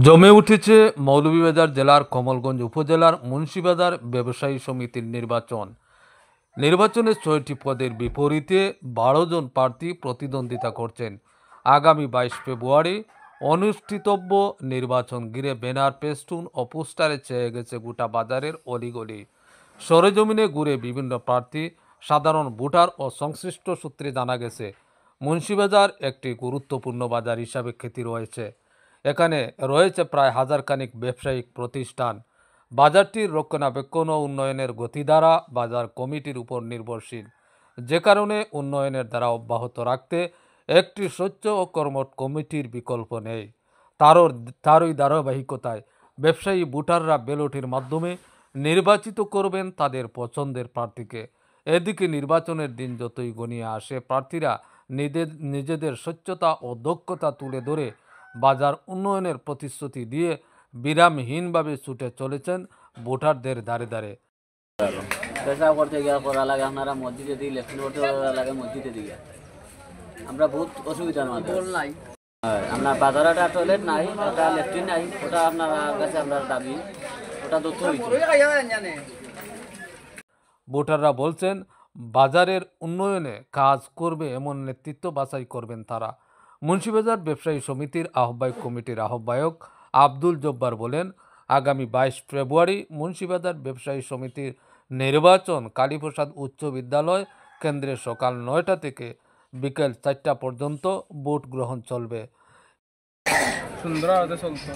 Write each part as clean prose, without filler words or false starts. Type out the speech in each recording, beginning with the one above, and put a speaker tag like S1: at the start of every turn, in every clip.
S1: জমে উঠেছে মৌলভীবাজার জেলার কমলগঞ্জ উপজেলার মুন্সিবাজার ব্যবসায়ী সমিতির নির্বাচন। নির্বাচনে ৬টি পদের বিপরীতে ১২ জন প্রার্থী প্রতিদ্বন্দ্বিতা করছেন। আগামী ২২ ফেব্রুয়ারি অনুষ্ঠিতব্য নির্বাচন ঘিরে ব্যানার, পেস্টুন ও পোস্টারে ছেয়ে গেছে গোটা বাজারের অলিগলি। সরেজমিনে ঘুরে বিভিন্ন প্রার্থী, সাধারণ ভোটার ও সংশ্লিষ্ট সূত্রে জানা গেছে, মুন্সিবাজার একটি গুরুত্বপূর্ণ বাজার হিসাবে খ্যাতি রয়েছে। এখানে রয়েছে প্রায় হাজারখানেক ব্যবসায়িক প্রতিষ্ঠান। বাজারটির রক্ষণাবেক্ষণ ও উন্নয়নের গতিধারা বাজার কমিটির উপর নির্ভরশীল, যে কারণে উন্নয়নের ধারা অব্যাহত রাখতে একটি স্বচ্ছ ও কর্মঠ কমিটির বিকল্প নেই। তারই ধারাবাহিকতায় ব্যবসায়ী ভোটাররা ব্যালটের মাধ্যমে নির্বাচিত করবেন তাদের পছন্দের প্রার্থীকে। এদিকে নির্বাচনের দিন যতই ঘনিয়ে আসে, প্রার্থীরা নিজেদের স্বচ্ছতা ও দক্ষতা তুলে ধরে বাজার উন্নয়নের প্রতিশ্রুতি দিয়ে বিরামহীনভাবে ছুটে চলেছেন ভোটারদের দ্বারে দ্বারে।
S2: পেশাব করতে গিয়ে করা লাগে, আপনারা মসজিদে দিই, লেফটিন করতে লাগে মসজিদে দিয়ে, আমরা বহুত অসুবিধার মধ্যে। আপনার বাজারে একটা টয়লেট নাই, একটা লেফটিন নাই, ওটা আপনার কাছে আপনার দাবি, ওটা দত্ত হয়েছে।
S1: ভোটাররা বলছেন, বাজারের উন্নয়নে কাজ করবে এমন নেতৃত্ব বাছাই করবেন তারা। মুন্সিবাজার ব্যবসায়ী সমিতির আহ্বায়ক কমিটির আহ্বায়ক আব্দুল জব্বার বলেন, আগামী ২২ ফেব্রুয়ারি মুন্সিবাজার ব্যবসায়ী সমিতির নির্বাচন কালীপ্রসাদ উচ্চ বিদ্যালয় কেন্দ্রে সকাল ৯টা থেকে বিকেল ৪টা পর্যন্ত ভোট গ্রহণ চলবে।
S3: সুন্দরভাবে চলতো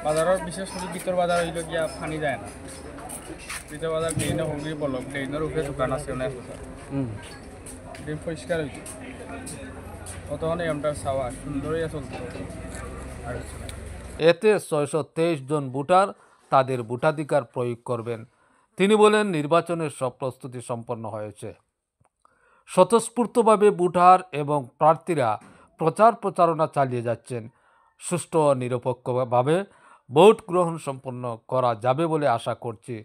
S3: বাজারের, বিশেষ করে ভিতর বাজার হইল গিয়া পানি যায় না। ভিতর বাজার ড্রেনের হুগলি বলক, ড্রেনের উপরে দোকান আছে অনেক, ড্রেন পরিষ্কার হইত, অতক্ষণ আমরা চাওয়া সুন্দরই চলতো।
S1: এতে ৬২৩ জন ভোটার তাদের ভোটাধিকার প্রয়োগ করবেন। তিনি বলেন, নির্বাচনের সব প্রস্তুতি সম্পন্ন হয়েছে। স্বতঃস্ফূর্তভাবে ভোটার এবং প্রার্থীরা প্রচারণা চালিয়ে যাচ্ছেন। সুষ্ঠু ও নিরপেক্ষভাবে ভোট গ্রহণ সম্পন্ন করা যাবে বলে আশা করছি।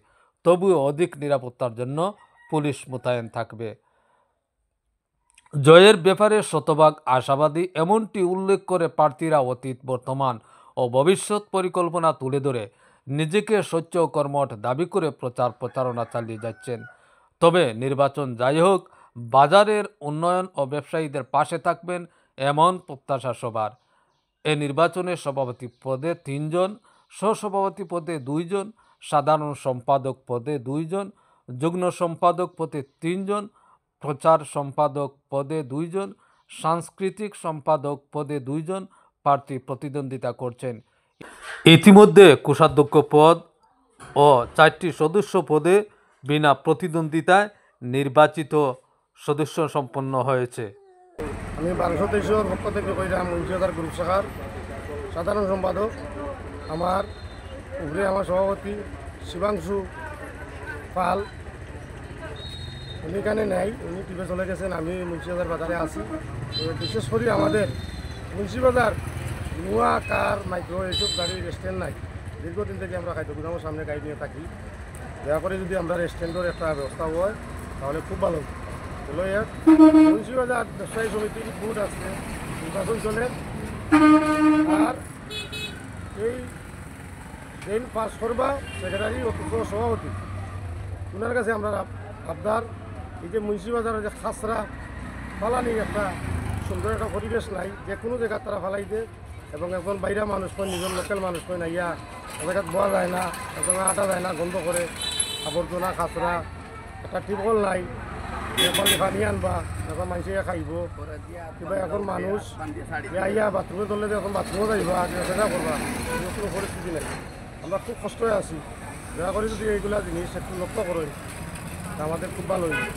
S1: তবুও অধিক নিরাপত্তার জন্য পুলিশ মোতায়েন থাকবে। জয়ের ব্যাপারে শতভাগ আশাবাদী এমনটি উল্লেখ করে প্রার্থীরা অতীত, বর্তমান ও ভবিষ্যৎ পরিকল্পনা তুলে ধরে নিজেকে স্বচ্ছ ও কর্মঠ দাবি করে প্রচারণা চালিয়ে যাচ্ছেন। তবে নির্বাচন যাই হোক, বাজারের উন্নয়ন ও ব্যবসায়ীদের পাশে থাকবেন এমন প্রত্যাশা সবার। এ নির্বাচনে সভাপতি পদে ৩ জন, সহসভাপতি পদে 2 জন, সাধারণ সম্পাদক পদে 2 জন, যুগ্ম সম্পাদক পদে 3 জন, প্রচার সম্পাদক পদে 2 জন, সাংস্কৃতিক সম্পাদক পদে 2 জন প্রার্থী প্রতিদ্বন্দ্বিতা করছেন। ইতিমধ্যে কোষাধ্যক্ষ পদ ও 4টি সদস্য পদে বিনা প্রতিদ্বন্দ্বিতায় নির্বাচিত সদস্য সম্পন্ন হয়েছে।
S4: আমি ১২২০-র পক্ষ থেকে কইলাম, মুন্সিবাজার গ্রুপ শাখার সাধারণ সম্পাদক। আমার উপরে আমার সভাপতি শিবাংশু পাল, উনি এখানে নেই, উনি টিপে চলে গেছেন। আমি মুন্সিবাজার বাজারে আছি। বিশেষ করে আমাদের মুন্সিবাজার নোয়া, কার, মাইক্রো এইসব গাড়ির স্ট্যান্ড নাই। দীর্ঘদিন থেকে আমরা খাদ্য গুদামের সামনে গাড়ি নিয়ে থাকি। দয়া করে যদি আমরা স্ট্যান্ডের একটা ব্যবস্থা হয় তাহলে খুব ভালো। মুন্সিবাজার ব্যবসায়ী সমিতির ভোট আছে, নির্বাচন চলে। আর এই ট্রেন পাস করবা সেক্রেটারি অথচ সভাপতি, ওনার কাছে আমরা আবদার, এই যে মুন্সিবাজারের যে খাসরা ফালানি একটা সুন্দর একটা পরিবেশ নাই, যে কোনো জায়গায় তারা ফালাই দেয়। এবং এখন বাইরা মানুষ কয়, নিজের লোকাল মানুষ কয় না, ইয়া জায়গাত বোয়া যায় না, এখন আটা যায় না, গন্ধ করে আবর্জনা খাসরা, একটা টিপকল নাই, এখন পানি আনবা এখন মানুষে খাইব কিবা। এখন মানুষ ইয়া বাথরুমে ধরলে এখন বাথরুমে যাইবা, সেটা করবা, কোনো পরিস্থিতি নেই। আমরা খুব কষ্ট আছি। দয়া করে যদি এইগুলা জিনিস একটু লক্ষ্য করে আমাদের খুব ভালো হইবে।